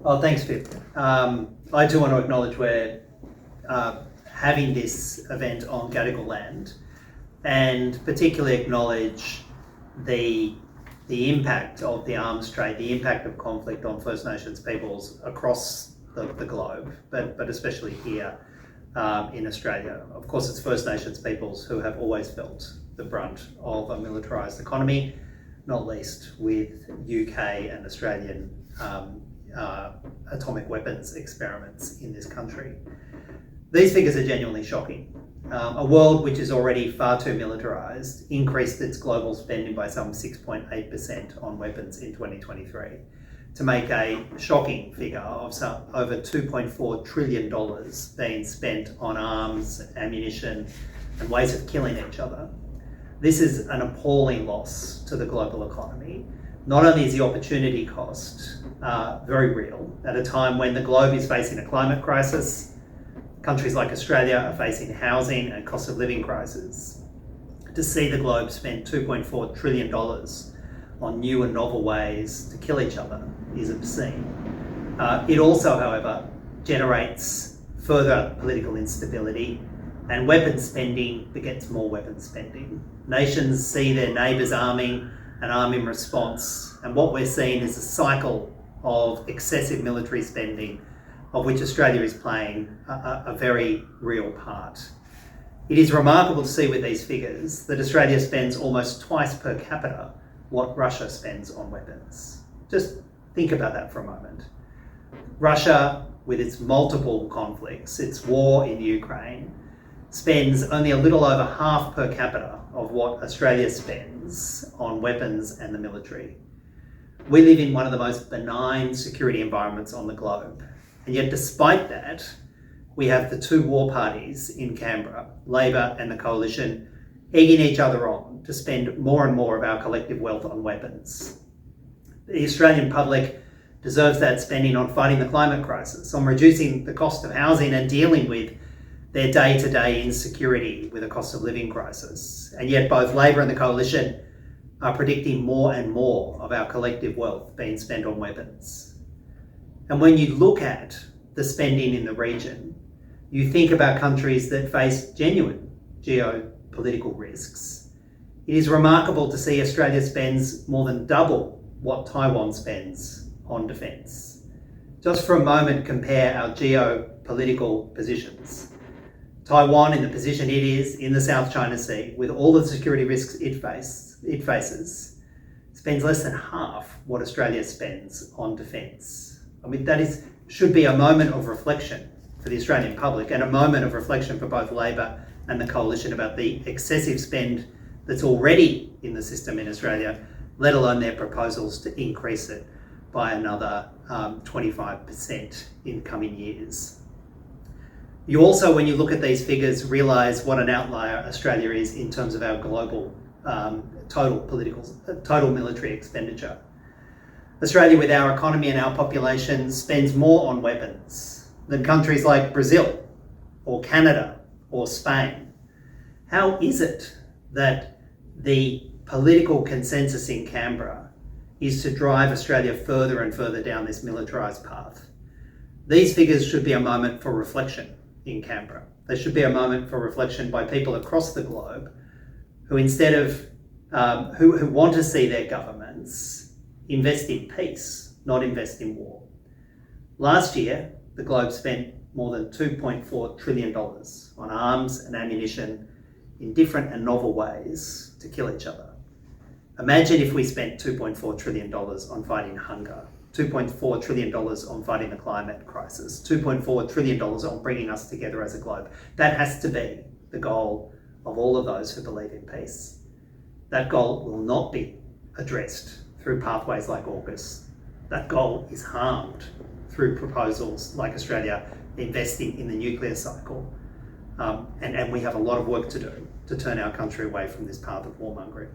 Oh, thanks, Pip. I do want to acknowledge we're having this event on Gadigal land, and particularly acknowledge the impact of the arms trade, the impact of conflict on First Nations peoples across the globe, but especially here in Australia. Of course, it's First Nations peoples who have always felt the brunt of a militarised economy, not least with UK and Australian atomic weapons experiments in this country. These figures are genuinely shocking. A world which is already far too militarised increased its global spending by some 6.8% on weapons in 2023, to make a shocking figure of some over $2.4 trillion being spent on arms, ammunition, and ways of killing each other. This is an appalling loss to the global economy. Not only is the opportunity cost very real, at a time when the globe is facing a climate crisis, countries like Australia are facing housing and cost of living crisis. To see the globe spend $2.4 trillion on new and novel ways to kill each other is obscene. It also, however, generates further political instability, and weapons spending begets more weapons spending. Nations see their neighbours arming and arm in response, and what we're seeing is a cycle of excessive military spending, of which Australia is playing a very real part. It is remarkable to see with these figures that Australia spends almost twice per capita what Russia spends on weapons. Just think about that for a moment. Russia, with its multiple conflicts, its war in Ukraine, spends only a little over half per capita of what Australia spends on weapons and the military. We live in one of the most benign security environments on the globe. And yet, despite that, we have the two war parties in Canberra, Labor and the Coalition, egging each other on to spend more and more of our collective wealth on weapons. The Australian public deserves that spending on fighting the climate crisis, on reducing the cost of housing and dealing with their day-to-day insecurity with a cost of living crisis. And yet both Labor and the Coalition are predicting more and more of our collective wealth being spent on weapons. And when you look at the spending in the region, you think about countries that face genuine geopolitical risks. It is remarkable to see Australia spends more than double what Taiwan spends on defence. Just for a moment, compare our geopolitical positions. Taiwan, in the position it is in the South China Sea, with all the security risks it faces, spends less than half what Australia spends on defence. I mean, should be a moment of reflection for the Australian public, and a moment of reflection for both Labor and the Coalition about the excessive spend that's already in the system in Australia, let alone their proposals to increase it by another 25% in coming years. You also, when you look at these figures, realise what an outlier Australia is in terms of our global total military expenditure. Australia, with our economy and our population, spends more on weapons than countries like Brazil or Canada or Spain. How is it that the political consensus in Canberra is to drive Australia further and further down this militarised path? These figures should be a moment for reflection in Canberra. They should be a moment for reflection by people across the globe who, instead of who want to see their governments invest in peace, not invest in war. Last year, the globe spent more than $2.4 trillion on arms and ammunition in different and novel ways to kill each other. Imagine if we spent $2.4 trillion on fighting hunger, $2.4 trillion on fighting the climate crisis, $2.4 trillion on bringing us together as a globe. That has to be the goal of all of those who believe in peace. That goal will not be addressed through pathways like AUKUS. That goal is harmed through proposals like Australia investing in the nuclear cycle. And we have a lot of work to do to turn our country away from this path of warmongering.